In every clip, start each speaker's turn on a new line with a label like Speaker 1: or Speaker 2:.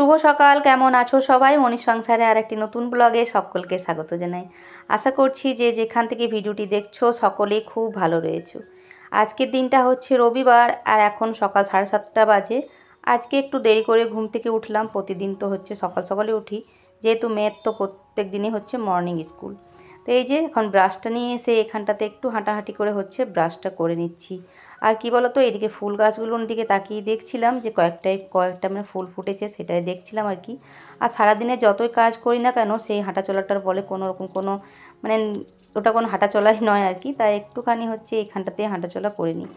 Speaker 1: শুভ সকাল, কেমন আছো সবাই? মনির সংসারে আর একটি নতুন ব্লগে সকলকে স্বাগত জানাই। আশা করছি যে যেখান থেকে ভিডিওটি দেখছো সকলেই খুব ভালো রয়েছো। আজকের দিনটা হচ্ছে রবিবার আর এখন সকাল 7:30 বাজে। আজকে একটু দেরি করে ঘুম থেকে উঠলাম। প্রতিদিন তো হচ্ছে সকাল সকালে উঠি, যেহেতু মেয়ের তো প্রত্যেক দিনই হচ্ছে মর্নিং স্কুল। তো এই যে এখন ব্রাশটা নিয়ে এসে এখানটাতে একটু হাঁটাহাঁটি করে হচ্ছে ব্রাশটা করে নিচ্ছি। আর কি বলো তো, এদিকে ফুল গাছগুলোর দিকে তাকিয়ে দেখছিলাম যে কয়েকটা মানে ফুল ফুটেছে, সেটাই দেখছিলাম আর কি। আর সারাদিনে যতই কাজ করি না কেন, সেই হাঁটা চলাটার বলে কোনো রকম কোনো মানে ওটা কোনো হাঁটা চলাই নয় আর কি। তাই একটুখানি হচ্ছে এইখানটাতে হাঁটা চলা করে নিই।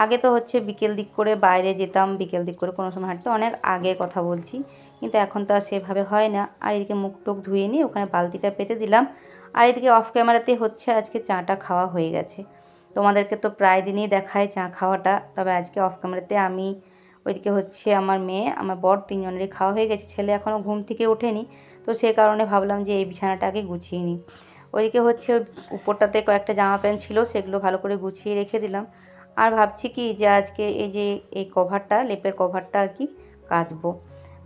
Speaker 1: আগে তো হচ্ছে বিকেল দিক করে বাইরে যেতাম, বিকেল দিক করে কোনো সময় হাঁটতে, অনেক আগে কথা বলছি, কিন্তু এখন তো আর সেভাবে হয় না। আর এদিকে মুখ টুক ধুয়ে নিয়ে ওখানে বালতিটা পেতে দিলাম। আর এদিকে অফ ক্যামেরাতে হচ্ছে আজকে চাটা খাওয়া হয়ে গেছে। তোমাদেরকে তো প্রায় দিনই দেখায় চা খাওয়াটা, তবে আজকে অফ ক্যামেরাতে আমি, ওইদিকে হচ্ছে আমার মেয়ে, আমার বর, তিনজনেরই খাওয়া হয়ে গেছে। ছেলে এখনও ঘুম থেকে ওঠেনি, তো সেই কারণে ভাবলাম যে এই বিছানাটা আগে গুছিয়ে নিই। ওইদিকে হচ্ছে উপরটাতে কয়েকটা জামা প্যান্ট ছিল, সেগুলো ভালো করে গুছিয়ে রেখে দিলাম। আর ভাবছি কি যে আজকে এই যে এই কভারটা, লেপের কভারটা আর কি কাচবো।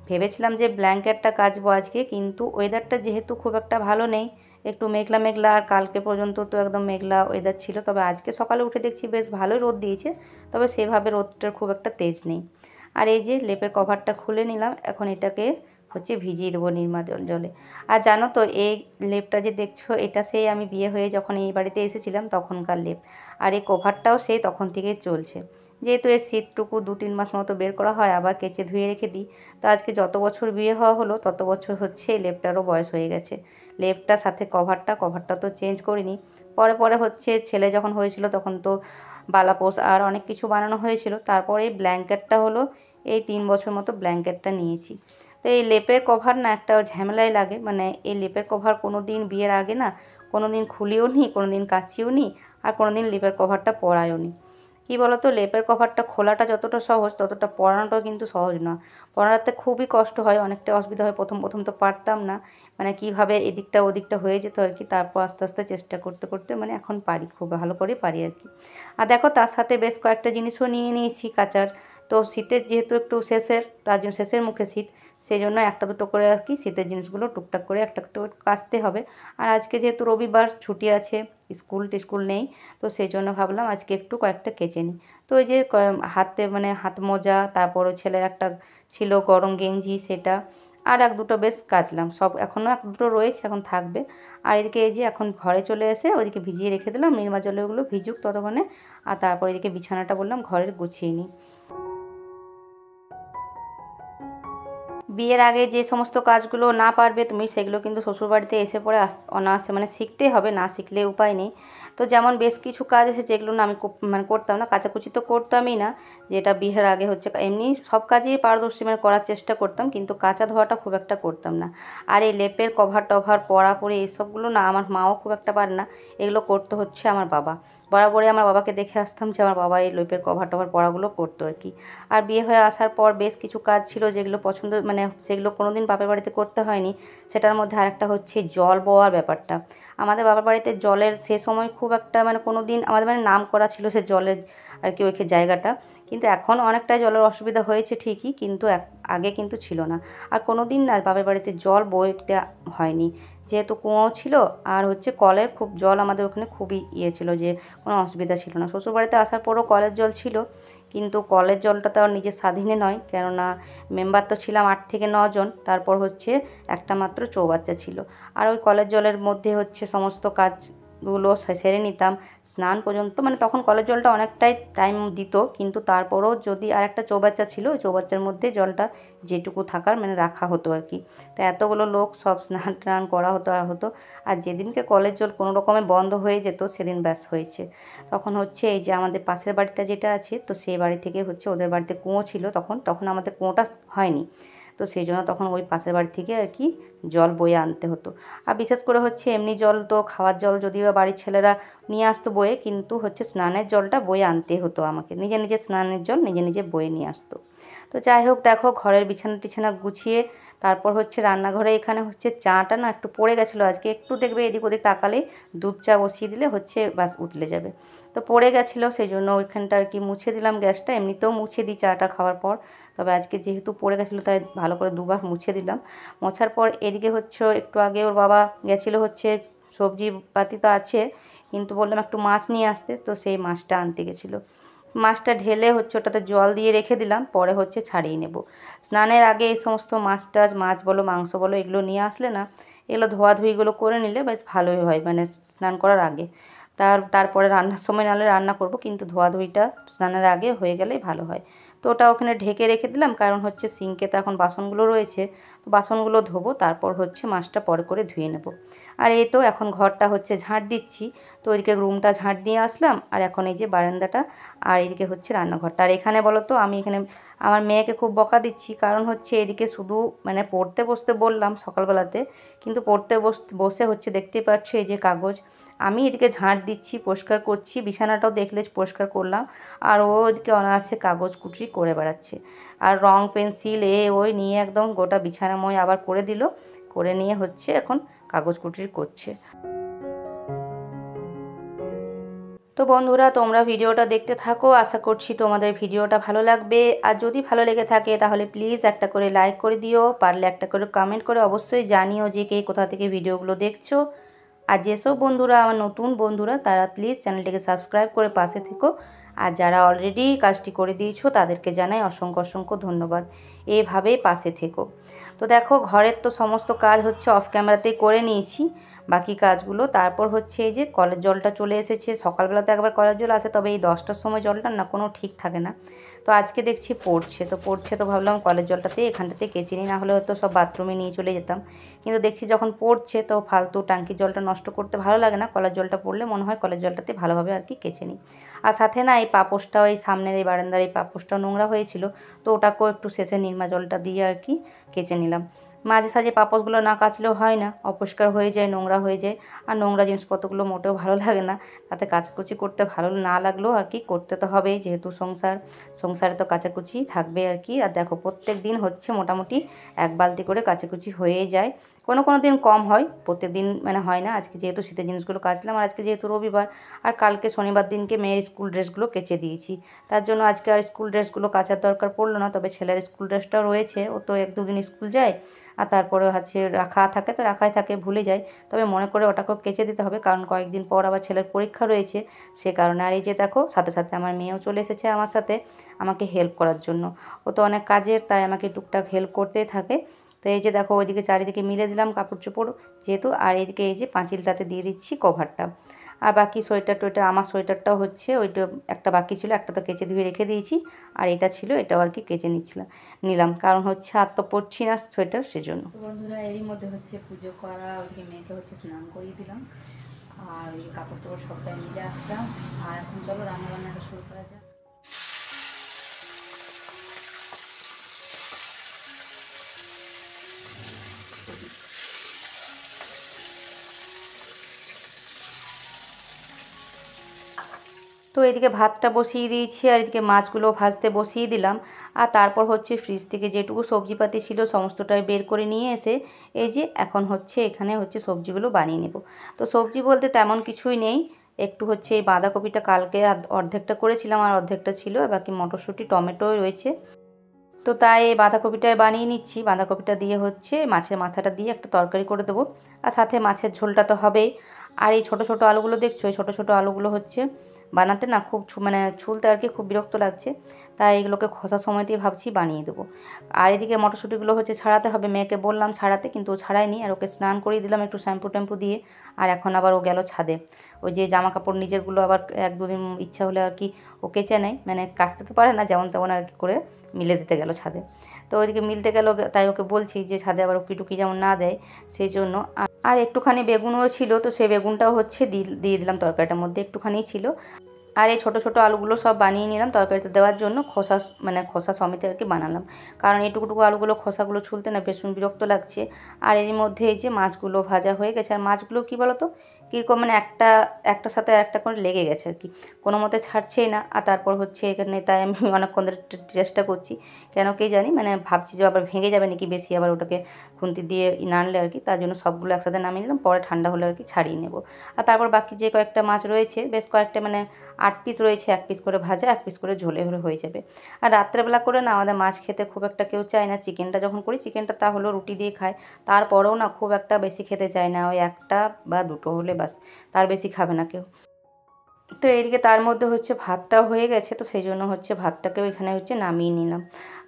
Speaker 1: ভেবেছিলাম যে ব্ল্যাঙ্কেটটা কাচবো আজকে, কিন্তু ওয়েদারটা যেহেতু খুব একটা ভালো নেই, একটু মেঘলা মেঘলা, আর কালকে পর্যন্ত তো একদম মেঘলা ওয়েদার ছিল। তবে আজকে সকালে উঠে দেখছি বেশ ভালোই রোদ দিয়েছে, তবে সেভাবে রোদটার খুব একটা তেজ নেই। আর এই যে লেপের কভারটা খুলে নিলাম, এখন এটাকে হচ্ছে ভিজিয়ে দেবো নির্মা জলে। আর জানো তো, এই লেপটা যে দেখছো, এটা সেই আমি বিয়ে হয়ে যখন এই বাড়িতে এসেছিলাম তখনকার লেপ। আর এই কভারটাও সেই তখন থেকেই চলছে। যেহেতু এর শীতটুকু 2-3 মাস মতো বের করা হয়, আবার কেচে ধুয়ে রেখে দিই। তো আজকে যত বছর বিয়ে হওয়া হলো তত বছর হচ্ছে এই লেপটারও বয়স হয়ে গেছে। লেপটার সাথে কভারটা তো চেঞ্জ করিনি। পরে পরে হচ্ছে ছেলে যখন হয়েছিল তখন তো বালাপোষ আর অনেক কিছু বানানো হয়েছিল। তারপরে এই ব্ল্যাঙ্কেটটা হলো, এই 3 বছর মতো ব্ল্যাঙ্কেটটা নিয়েছি। তো এই লেপের কভার না একটা ঝামেলাই লাগে, মানে এই লেপের কভার কোনো দিন বিয়ের আগে না কোনো দিন খুলিও নি, কোনো দিন কাচিও নি, আর কোনো দিন লেপের কভারটা পরাইও নি। কী বলো তো, লেপের কভারটা খোলাটা যতটা সহজ ততটা পরানোটাও কিন্তু সহজ না। পরাতে খুবই কষ্ট হয়, অনেকটা অসুবিধা হয়। প্রথম প্রথম তো পারতাম না, মানে কীভাবে এদিকটা ওদিকটা হয়ে যেত আর কি। তারপর আস্তে আস্তে চেষ্টা করতে করতে মানে এখন পারি, খুব ভালো করে পারি আর কি। আর দেখো, তার সাথে বেশ কয়েকটা জিনিসও নিয়ে নিয়েছি কাচার। তো শীতের যেহেতু একটু শেষের, তার জন্য শেষের মুখে শীত, সেই জন্য একটা দুটো করে আর কি শীতের জিনিসগুলো টুকটাক করে একটা একটু কাচতে হবে। আর আজকে যেহেতু রবিবার ছুটি আছে, স্কুল টিস্কুল নেই, তো সেই জন্য ভাবলাম আজকে একটু কয়েকটা কেচে নিই। তো ওই যে হাতে মানে হাত মোজা, তারপর ওই ছেলের একটা ছিল গরম গেঞ্জি, সেটা আর এক দুটো বেশ কাচলাম। সব এখনও এক দুটো রয়েছে, এখন থাকবে। আর এদিকে এই যে এখন ঘরে চলে এসে ওইদিকে ভিজিয়ে রেখে দিলাম, নির্মা জলে ওগুলো ভিজুক ততক্ষণে। আর তারপর এদিকে বিছানাটা বললাম ঘরের গুছিয়ে নিই। বিয়ের আগে যে সমস্ত কাজগুলো না পারবে তুমি, সেগুলো কিন্তু শ্বশুরবাড়িতে এসে পরে অনায়াসে মানে শিখতেই হবে, না শিখলে উপায় নেই। তো যেমন বেশ কিছু কাজ এসে যেগুলো না আমি মানে করতাম না, কাচাকুচি তো করতামই না, যেটা বিয়ের আগে হচ্ছে এমনি সব কাজেই পারদর্শী মানে করার চেষ্টা করতাম, কিন্তু কাচা ধোয়াটা খুব একটা করতাম না। আর এই লেপের কভার টভার পরা পরে এইসবগুলো না আমার মাও খুব একটা পারে না, এগুলো করতে হচ্ছে আমার বাবা। বরাবরই আমার বাবাকে দেখে আসতাম যে আমার বাবা এই লেপের কভার টভার পরাগুলো করতো আর কি। আর বিয়ে হয়ে আসার পর বেশ কিছু কাজ ছিল যেগুলো পছন্দ, মানে সেগুলো কোনো দিন বাপের বাড়িতে করতে হয়নি। সেটার মধ্যে আরেকটা হচ্ছে জল বওয়ার ব্যাপারটা। আমাদের বাবার বাড়িতে জলের সে সময় খুব একটা মানে কোনো দিন আমাদের মানে নাম করা ছিল সে জলের আর কি ওই জায়গাটা, কিন্তু এখন অনেকটাই জলের অসুবিধা হয়েছে ঠিকই, কিন্তু আগে কিন্তু ছিল না। আর কোনো দিন না বাপের বাড়িতে জল বইতে হয়নি, যেহেতু কুঁয়ো ছিল আর হচ্ছে কলের খুব জল আমাদের ওখানে খুবই ইয়ে ছিল, যে কোনো অসুবিধা ছিল না। শ্বশুরবাড়িতে আসার পরও কলের জল ছিল, কিন্তু কলের জলটা তো আর নিজের স্বাধীনে নয়, কেননা মেম্বার তো ছিলাম 8 থেকে 9 জন, তারপর হচ্ছে একটা মাত্র চৌবাচ্চা ছিল। আর ওই কলের জলের মধ্যে হচ্ছে সমস্ত কাজগুলো সেরে নিতাম, স্নান পর্যন্ত, মানে তখন কলের জলটা অনেকটাই টাইম দিত, কিন্তু তারপরেও যদি আর একটা চৌবাচ্চা ছিল, ওই চৌবাচ্চার মধ্যে জলটা যেটুকু থাকার মানে রাখা হতো আর কি। তো এতগুলো লোক সব স্নান টান করা হতো আর হতো। আর যেদিনকে কলের জল কোনো রকমে বন্ধ হয়ে যেত সেদিন ব্যাস হয়েছে। তখন হচ্ছে এই যে আমাদের পাশের বাড়িটা যেটা আছে, তো সেই বাড়ি থেকে হচ্ছে ওদের বাড়িতে কুঁয়ো ছিল, তখন আমাদের কুঁয়োটা হয়নি, তো সেই জন্য তখন ওই পাশের বাড়ি থেকে আর কি জল বয়ে আনতে হতো। আর বিশেষ করে হচ্ছে এমনি জল তো খাওয়ার জল যদিও বা বাড়ির ছেলেরা নিয়ে আসতো বয়ে, কিন্তু হচ্ছে স্নানের জলটা বয়ে আনতে হতো আমাকে, নিজে নিজে স্নানের জল নিজে নিজে বয়ে নিয়ে আসতো। তো যাই হোক, দেখো ঘরের বিছানা টিছানা গুছিয়ে তারপর হচ্ছে রান্নাঘরে এখানে হচ্ছে চাটা না একটু পড়ে গেছিলো আজকে, একটু দেখবে এদিক ওদিক তাকালেই দুধ চা বসিয়ে দিলে হচ্ছে বাস উতলে যাবে। তো পড়ে গেছিলো সেই জন্য ওইখানটা আর কি মুছে দিলাম গ্যাসটা, এমনিতেও মুছে দিই চাটা খাওয়ার পর, তবে আজকে যেহেতু পড়ে গেছিলো তাই ভালো করে দুবার মুছে দিলাম। মোছার পর এদিকে হচ্ছে একটু আগে ওর বাবা গেছিলো হচ্ছে সবজি পাতি তো আছে, কিন্তু বললাম একটু মাছ নিয়ে আসতে, তো সেই মাছটা আনতে গেছিলো। মাছটা ঢেলে হচ্ছে ওটাতে জল দিয়ে রেখে দিলাম, পরে হচ্ছে ছাড়িয়ে নেব। স্নানের আগে এই সমস্ত মাছ বলো মাংস বলো এগুলো নিয়ে আসলে না, এগুলো ধোয়াধুয়িগুলো করে নিলে বেশ ভালোই হয়, মানে স্নান করার আগে। তারপরে রান্নার সময় নাহলে রান্না করব, কিন্তু ধোয়াধুয়িটা স্নানের আগে হয়ে গেলেই ভালো হয়। তো ওটা ওখানে ঢেকে রেখে দিলাম, কারণ হচ্ছে সিঙ্কে তো এখন বাসনগুলো রয়েছে, তো বাসনগুলো ধোবো, তারপর হচ্ছে মাছটা পরে করে ধুয়ে নেব। আর এই তো এখন ঘরটা হচ্ছে ঝাঁট দিচ্ছি, তো ওইদিকে রুমটা ঝাঁট দিয়ে আসলাম, আর এখন এই যে বারান্দাটা, আর এদিকে হচ্ছে রান্নাঘরটা। আর এখানে বলো তো আমি এখানে আমার মেয়েকে খুব বকা দিচ্ছি, কারণ হচ্ছে এদিকে শুধু মানে পড়তে বসতে বললাম সকালবেলাতে, কিন্তু পড়তে বসে হচ্ছে দেখতেই পাচ্ছ এই যে কাগজ, আমি এদিকে ঝাঁট দিচ্ছি, পরিষ্কার করছি, বিছানাটাও দেখলে পরিষ্কার করলাম, আর ও ওদিকে অনায়াসে কাগজ কুচি করে বেড়াচ্ছে। আর রং পেন্সিল ওই নিয়ে একদম গোটা বিছানাময় আবার করে দিল, করে নিয়ে হচ্ছে এখন কাগজ কুচি করছে। তো বন্ধুরা তোমরা ভিডিওটা দেখতে থাকো, আশা করছি তোমাদের ভিডিওটা ভালো লাগবে। আর যদি ভালো লেগে থাকে তাহলে প্লিজ একটা করে লাইক করে দিও, পারলে একটা করে কমেন্ট করে অবশ্যই জানিও যে কে কোথা থেকে ভিডিওগুলো দেখছো। আর যেসব বন্ধুরা আমার নতুন বন্ধুরা তারা প্লিজ চ্যানেলটিকে সাবস্ক্রাইব করে পাশে থেকো, আর যারা অলরেডি কাজটি করে দিয়েছো তাদেরকে জানাই অসংখ্য অসংখ্য ধন্যবাদ, এভাবেই পাশে থেকো। তো দেখো ঘরের তো সমস্ত কাজ হচ্ছে অফ ক্যামেরাতেই করে নিয়েছি, বাকি কাজগুলো। তারপর হচ্ছে এই যে কলের জলটা চলে এসেছে, সকালবেলাতে একবার কলের জল আসে, তবে এই 10টার সময় জলটা না কোনো ঠিক থাকে না, তো আজকে দেখছি পড়ছে তো ভাবলাম কলের জলটাতে এখানটাতে কেচে নিই, না হলে হয়তো সব বাথরুমে নিয়ে চলে যেতাম। কিন্তু দেখছি যখন পড়ছে তো ফালতু টাঙ্কির জলটা নষ্ট করতে ভালো লাগে না, কলের জলটা পড়লে মনে হয় কলের জলটাতে ভালোভাবে আর কি কেচে নিই। আর সাথে না এই পাপোশটাও, এই সামনের এই বারান্দার এই পাপোশটাও নোংরা হয়েছিল, তো ওটাকেও একটু শেষে নির্মা জলটা দিয়ে আর কি কেচে নিলাম। মাঝে সাঝে পাপোশগুলো না কাচলেও হয় না, অপরিষ্কার হয়ে যায়, নোংরা হয়ে যায়, আর নোংরা জিনিসপত্রগুলো মোটেও ভালো লাগে না, তাতে কাচাকুচি করতে ভালো না লাগলেও আর কি করতে তো হবেই, যেহেতু সংসারে তো কাচাকুচি থাকবে আর কি। আর দেখো প্রত্যেক দিন হচ্ছে মোটামুটি 1 বালতি করে কাচাকুচি হয়েই যায়, কোনো দিন কম হয়, প্রত্যেক দিন মানে হয় না। আজকে যেহেতু শীতের জিনিসগুলো কাচলাম, আর আজকে যেহেতু রবিবার, আর কালকে শনিবার দিনকে মেয়ের স্কুল ড্রেসগুলো কেচে দিয়েছি, তার জন্য আজকে আর স্কুল ড্রেসগুলো কাচার দরকার পড়লো না। তবে ছেলের স্কুল ড্রেসটাও রয়েছে, ও তো 1-2 দিন স্কুল যায়, আর তারপরে হচ্ছে রাখা থাকে, তো রাখাই থাকে, ভুলে যায়, তবে মনে করে ওটাকেও কেচে দিতে হবে, কারণ কয়েকদিন পর আবার ছেলের পরীক্ষা রয়েছে, সে কারণে। আর এই যে দেখো সাথে সাথে আমার মেয়েও চলে এসেছে আমার সাথে আমাকে হেল্প করার জন্য, ও তো অনেক কাজের, তাই আমাকে টুকটাক হেল্প করতেই থাকে। তো এই যে দেখো ওইদিকে চারিদিকে মিলে দিলাম কাপড় চোপড় যেহেতু, আর এইদিকে এই যে পাঁচিলটাতে দিয়ে দিচ্ছি কভারটা। আর বাকি সোয়েটার টোয়েটার, আমার সোয়েটারটাও হচ্ছে ওইটা একটা বাকি ছিল, একটা তো কেচে ধুয়ে রেখে দিয়েছি, আর এটা ছিল, এটাও আর কি কেচে নিলাম, কারণ হচ্ছে আর তো পরছি না সোয়েটার, সেজন্য। বন্ধুরা এরই মধ্যে হচ্ছে পুজো করা, ওইদিকে মেয়েকে হচ্ছে স্নান করিয়ে দিলাম, আর ওই কাপড় টাপড় সবটাই মিলে আসলাম, আর এখন চলো রান্নাবান্নাটা শুরু করা যাক। তো এদিকে ভাতটা বসিয়ে দিয়েছি, আর এদিকে মাছগুলো ভাজতে বসিয়ে দিলাম, আর তারপর হচ্ছে ফ্রিজ থেকে যেটুকু সবজিপাতি ছিল সমস্তটাই বের করে নিয়ে এসে এই যে এখন হচ্ছে এখানে হচ্ছে সবজিগুলো বানিয়ে নেব। তো সবজি বলতে তেমন কিছুই নেই, একটু হচ্ছে এই বাঁধাকপিটা কালকে অর্ধেকটা করেছিলাম, আর অর্ধেকটা ছিল, আর বাকি মটরশুঁটি টমেটো রয়েছে, তো তাই এই বাঁধাকপিটা বানিয়ে নিচ্ছি। বাঁধাকপিটা দিয়ে হচ্ছে মাছের মাথাটা দিয়ে একটা তরকারি করে দেবো, আর সাথে মাছের ঝোলটা তো হবেই। আর এই ছোটো ছোটো আলুগুলো দেখছো, এই ছোটো ছোটো আলুগুলো হচ্ছে বানাতে না খুব মানে ছুলতে আর কি খুব বিরক্ত লাগছে, তাই এগুলোকে খোসার সময় দিয়ে ভাবছি বানিয়ে দেবো। আর এদিকে মটরশুঁটিগুলো হচ্ছে ছাড়াতে হবে, মেয়েকে বললাম ছাড়াতে, কিন্তু ও ছাড়ায়নি, আর ওকে স্নান করিয়ে দিলাম একটু শ্যাম্পু ট্যাম্পু দিয়ে, আর এখন আবার ও গেল ছাদে, ওই যে জামা কাপড় নিজেরগুলো আবার 1-2 দিন ইচ্ছা হলে আর কি ও কেচে নেয়, মানে কাচতে তো পারে না, যেমন তেমন আর কি করে মিলে দিতে গেল ছাদে। তো ওইদিকে মিলতে গেল, তাই ওকে বলছি যে ছাদে আবার উকি টুকি যেমন না দেয়, সেই জন্য। আর একটুখানি বেগুনও ছিল, তো সেই বেগুনটাও হচ্ছে দিয়ে দিলাম তরকারিটার মধ্যে, একটুখানি ছিল। আর এই ছোটো ছোটো আলুগুলো সব বানিয়ে নিলাম তরকারিতে দেওয়ার জন্য, খোসা সমেত আর কি বানালাম, কারণ এইটুকুটুকু আলুগুলো খোসাগুলো ছুলতে না ভীষণ বিরক্ত লাগছে। আর এর মধ্যে এই যে মাছগুলো ভাজা হয়ে গেছে, আর মাছগুলো কী বলো তো কীরকম মানে একটার সাথে একটা করে লেগে গেছে আর কি, কোনো মতে ছাড়ছেই না। আর তারপর হচ্ছে এখানে তাই আমি অনেকক্ষণ ধরে চেষ্টা করছি, কেন কে জানি, মানে ভাবছি যে আবার ভেঙে যাবে নাকি বেশি, আবার ওটাকে খুন্তি দিয়ে নাড়লে আর কি, তার জন্য সবগুলো একসাথে নামিয়ে নিলাম, পরে ঠান্ডা হলে আর কি ছাড়িয়ে নেব। আর তারপর বাকি যে কয়েকটা মাছ রয়েছে, বেশ কয়েকটা মানে 8 পিস রয়েছে, 1 পিস করে ভাজা, 1 পিস করে ঝোলে হয়ে যাবে। আর রাত্রেবেলা করে না আমাদের মাছ খেতে খুব একটা কেউ চায় না, চিকেনটা যখন করি চিকেনটা তাহলেও রুটি দিয়ে খায়, তারপরেও না খুব একটা বেশি খেতে চায় না, ওই 1টা বা 2টো হলে বাস, তার বেশি খাবে না কেউ। তো এইদিকে তার মধ্যে হচ্ছে ভাতটাও হয়ে গেছে, তো সেই জন্য হচ্ছে ভাতটাকেও এখানে হচ্ছে নামিয়ে নিলাম।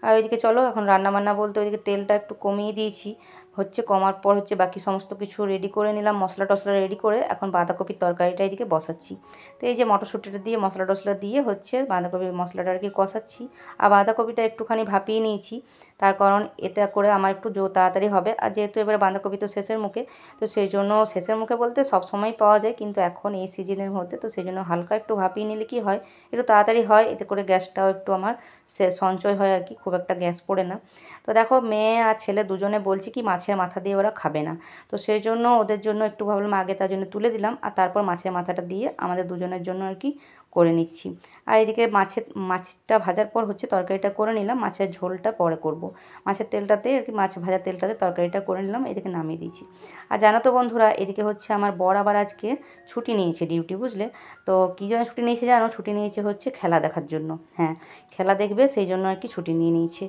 Speaker 1: আর ওইদিকে চলো এখন রান্নাবান্না বলতে ওইদিকে তেলটা একটু কমিয়ে দিয়েছি, হচ্ছে কমার পর হচ্ছে বাকি সমস্ত কিছু রেডি করে নিলাম, মশলা টশলা রেডি করে এখন বাঁধাকপির তরকারিটা এদিকে বসাচ্ছি। তো এই যে মটরশুঁটিটা দিয়ে মশলা টশলা দিয়ে হচ্ছে বাঁধাকপির মশলাটা আর কি কষাচ্ছি। আর বাঁধাকপিটা একটুখানি ভাপিয়ে নিয়েছি, তার কারণ এতে করে আমার একটু তাড়াতাড়ি হবে। আর যেহেতু এবারে বাঁধাকপি তো শেষের মুখে, তো সেই জন্য শেষের মুখে বলতে সব সময় পাওয়া যায়, কিন্তু এখন এই সিজনের মধ্যে, তো সেই জন্য হালকা একটু ভাপিয়ে নিলে কি হয়, একটু তাড়াতাড়ি হয়, এতে করে গ্যাসটাও একটু আমার সঞ্চয় হয় আর কি, খুব একটা গ্যাস পড়ে না। তো দেখো মেয়ে আর ছেলে দুজনে বলছি কি মাছের মাথা দিয়ে ওরা খাবে না, তো সেই জন্য ওদের জন্য একটু ভাবলাম আগে তার জন্য তুলে দিলাম, আর তারপর মাছের মাথাটা দিয়ে আমাদের দুজনের জন্য আর কি করে নিচ্ছি। আর এদিকে মাছটা ভাজার পর হচ্ছে তরকারিটা করে নিলাম, মাছের ঝোলটা পরে করব। মাছের তেলটাতে আর কি, মাছ ভাজার তেলটাতে তরকারিটা করে নিলাম, এদিকে নামিয়ে দিয়েছি। আর জানো তো বন্ধুরা, এদিকে হচ্ছে আমার বর আবার আজকে ছুটি নিয়েছে ডিউটি, বুঝলে। তো কী জন্য ছুটি নিয়েছে জানো, ছুটি নিয়েছে হচ্ছে খেলা দেখার জন্য। হ্যাঁ, খেলা দেখবে সেই জন্য আর কি ছুটি নিয়ে নিয়েছে।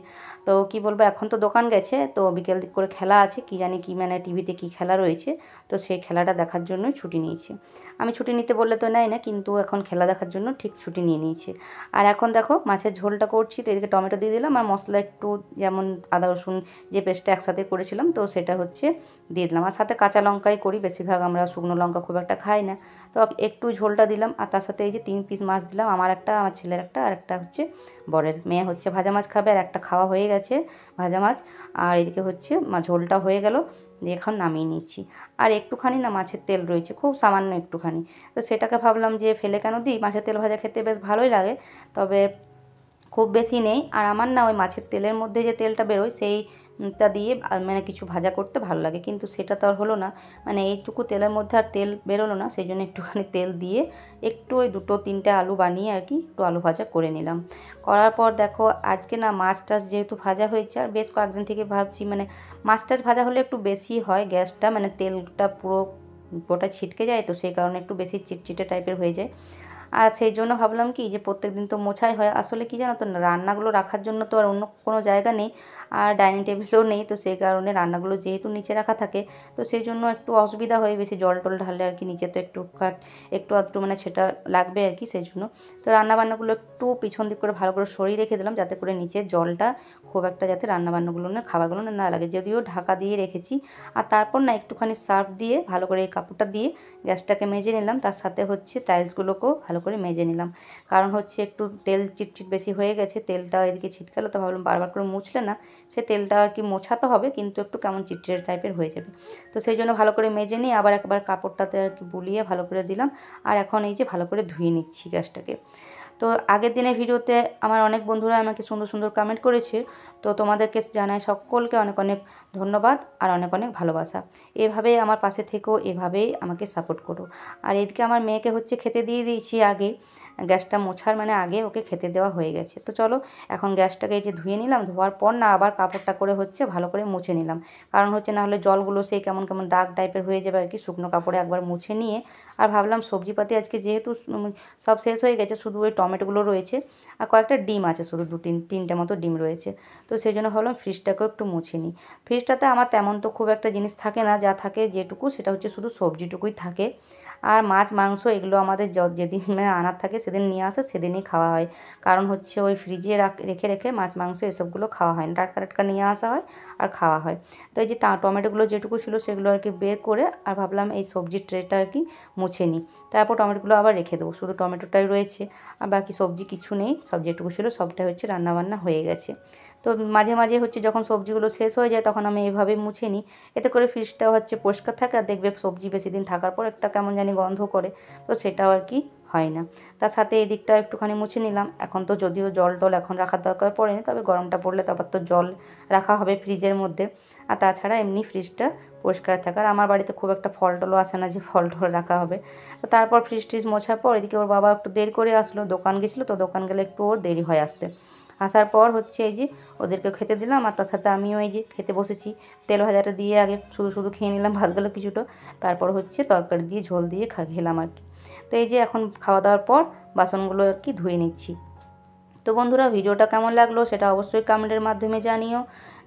Speaker 1: তো কি বলবো, এখন তো দোকান গেছে, তো বিকেল দিক করে খেলা আছে, কি জানি কি মানে টিভিতে কি খেলা রয়েছে, তো সেই খেলাটা দেখার জন্যই ছুটি নিয়েছে। আমি ছুটি নিতে বললে তো নেয় না, কিন্তু এখন খেলা দেখার জন্য ঠিক ছুটি নিয়ে নিয়েছে। আর এখন দেখো মাছের ঝোলটা করছি, তো এদিকে টমেটো দিয়ে দিলাম, আর মশলা একটু যেমন আদা রসুন যে পেস্টটা একসাথে করেছিলাম, তো সেটা হচ্ছে দিয়ে দিলাম। আর সাথে কাঁচা লঙ্কাই করি, বেশিরভাগ আমরা শুকনো লঙ্কা খুব একটা খাই না, তো একটু ঝোলটা দিলাম। আর তার সাথে এই যে 3 পিস মাছ দিলাম, আমার একটা, আমার ছেলের একটা, আর একটা হচ্ছে বরের। মেয়ে হচ্ছে ভাজা মাছ খাবে, আর একটা খাওয়া হয়ে গেছে ভাজা মাছ। আর এদিকে হচ্ছে ঝোলটা হয়ে গেল, দিয়ে এখন নামিয়ে নিচ্ছি। আর একটুখানি না মাছের তেল রয়েছে, খুব সামান্য একটুখানি, তো সেটাকে ভাবলাম যে ফেলে কেন দিই, মাছের তেল ভাজা খেতে বেশ ভালোই লাগে, তবে খুব বেশি নেই। আর আমার না ওই মাছের তেলের মধ্যে যে তেলটা বেরোয় সেইটা দিয়ে মানে কিছু ভাজা করতে ভালো লাগে, কিন্তু সেটা তো আর হলো না, মানে এইটুকু তেলের মধ্যে আর তেল বেরোলো না, সেই জন্য একটুখানি তেল দিয়ে একটু ওই 2-3টে আলু বানিয়ে আর কি একটু আলু ভাজা করে নিলাম। করার পর দেখো আজকে না মাছ টাছ যেহেতু ভাজা হয়েছে, আর বেশ কয়েকদিন থেকে ভাবছি মানে মাছ টাছ ভাজা হলে একটু বেশি হয় গ্যাসটা, মানে তেলটা পুরো গোটা ছিটকে যায়, তো সেই কারণে একটু বেশি চিটচিটে টাইপের হয়ে যায়। আর সেই জন্য ভাবলাম কি যে প্রত্যেকদিন তো মোছাই হয়, আসলে কি জানো তো, রান্নাগুলো রাখার জন্য তো আর অন্য কোনো জায়গা নেই, আর ডাইনিং টেবিলও নেই, তো সেই কারণে রান্নাগুলো যেহেতু নিচে রাখা থাকে, তো সেই জন্য একটু অসুবিধা হয়, বেশি জল টল ঢাললে আর কি নিচে তো একটু আধটু মানে সেটা লাগবে আর কি, সেই জন্য তো রান্নাবান্নাগুলো একটু পিছন দিক করে ভালো করে সরিয়ে রেখে দিলাম, যাতে করে নিচের জলটা খুব একটা যাতে রান্নাবান্নাগুলো না খাবারগুলো না লাগে, যদিও ঢাকা দিয়ে রেখেছি। আর তারপর না একটুখানি সার্ফ দিয়ে ভালো করে এই কাপড়টা দিয়ে গ্যাসটাকে মেজে নিলাম, তার সাথে হচ্ছে টাইলসগুলোকেও ভালো করে মেজে নিলাম, কারণ হচ্ছে একটু তেল চিটচিট বেশি হয়ে গেছে, তেলটা এদিকে ছিটকালো, তো ভাবলাম বারবার করে মুছলে না সে তেলটা আর কি মোছাতে হবে, কিন্তু একটু কেমন চিটচিটে টাইপের হয়ে যাবে, তো সেই জন্য ভালো করে মেজে নিয়ে আবার একবার কাপড়টাতে আর কি বুলিয়ে ভালো করে দিলাম। আর এখন এই যে ভালো করে ধুয়ে নিচ্ছি গ্যাসটাকে। তো আগের দিনের ভিডিওতে আমার অনেক বন্ধুরা আমাকে সুন্দর সুন্দর কমেন্ট করেছে, তো তোমাদেরকে জানাই সকলকে অনেক অনেক ধন্যবাদ আর অনেক অনেক ভালোবাসা। এভাবেই আমার পাশে থেকেও, এভাবেই আমাকে সাপোর্ট করো। আর এদিকে আমার মেয়েকে হচ্ছে খেতে দিয়ে দিয়েছি আগে, গ্যাসটা মোছার মানে আগে ওকে খেতে দেওয়া হয়ে গেছে। তো চলো এখন গ্যাসটাকে এই যে ধুয়ে নিলাম, ধোয়ার পর না আবার কাপড়টা করে হচ্ছে ভালো করে মুছে নিলাম, কারণ হচ্ছে না হলে জলগুলো সেই কেমন কেমন দাগ টাইপের হয়ে যাবে আর কি, শুকনো কাপড়ে একবার মুছে নিয়ে। আর ভাবলাম সবজিপাতি আজকে যেহেতু সব শেষ হয়ে গেছে, শুধু ওই টমেটোগুলো রয়েছে আর কয়েকটা ডিম আছে, শুধু তিনটে মতো ডিম রয়েছে, তো সেই জন্য ভাবলাম ফ্রিজটাকেও একটু মুছে নিই। ফ্রিজটাতে আমার তেমন তো খুব একটা জিনিস থাকে না, যা থাকে যেটুকু সেটা হচ্ছে শুধু সবজিটুকুই থাকে, আর মাছ মাংস এগুলো আমাদের যেদিন মানে আনার থাকে সেদিন নিয়ে আসে, সেদিনই খাওয়া হয়, কারণ হচ্ছে ওই ফ্রিজে রেখে রেখে মাছ মাংস এসবগুলো খাওয়া হয় না, টাটকা টাটকা নিয়ে আসা হয় আর খাওয়া হয়। তো এই যে টমেটোগুলো যেটুকু ছিল সেগুলো আর কি বের করে, আর ভাবলাম এই সবজির ট্রেটা আর কি মুছে নিই, তারপর টমেটোগুলো আবার রেখে দেবো, শুধু টমেটোটাই রয়েছে আর বাকি সবজি কিছু নেই, সব যেটুকু ছিল সবটা হচ্ছে রান্নাবান্না হয়ে গেছে। তো মাঝে মাঝে হচ্ছে যখন সবজিগুলো শেষ হয়ে যায় তখন আমি এইভাবেই মুছে নিই, এতে করে ফ্রিজটাও হচ্ছে পরিষ্কার থাকে, আর দেখবে সবজি বেশি দিন থাকার পর একটা কেমন জানি গন্ধ করে, তো সেটাও আর কি হয় না। তার সাথে এই দিকটা একটুখানি মুছে নিলাম। এখন তো যদিও জল টল এখন রাখার দরকার পড়েনি, তবে গরমটা পড়লে তারপর তো জল রাখা হবে ফ্রিজের মধ্যে। আর তাছাড়া এমনি ফ্রিজটা পরিষ্কার থাকার, আমার বাড়িতে খুব একটা ফল টলও আসে না যে ফল টল রাখা হবে। তো তারপর ফ্রিজ ট্রিজ মোছার পর এদিকে ওর বাবা একটু দেরি করে আসলো, দোকান গেছিলো, তো দোকান গেলে একটু ওর দেরি হয় আসতে। আসার পর হচ্ছে এই যে ওদেরকে খেতে দিলাম, আর তার সাথে আমিও এই যে খেতে বসেছি। তেল ভাজাটা দিয়ে আগে শুধু শুধু খেয়ে নিলাম ভাতগুলো কিছুটা, তারপর হচ্ছে তরকারি দিয়ে ঝোল দিয়ে খেলাম আর কি। তো এই যে এখন খাওয়া দাওয়ার পর বাসনগুলো আর কি ধুয়ে নিচ্ছি। তো বন্ধুরা, ভিডিওটা কেমন লাগলো সেটা অবশ্যই কমেন্টের মাধ্যমে জানিও।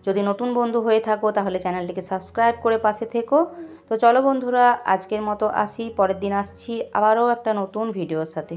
Speaker 1: যদি নতুন বন্ধু হয়ে থাকো তাহলে চ্যানেলটিকে সাবস্ক্রাইব করে পাশে থেকো। তো চলো বন্ধুরা, আজকের মতো আসি, পরের দিন আসছি আবারও একটা নতুন ভিডিওর সাথে।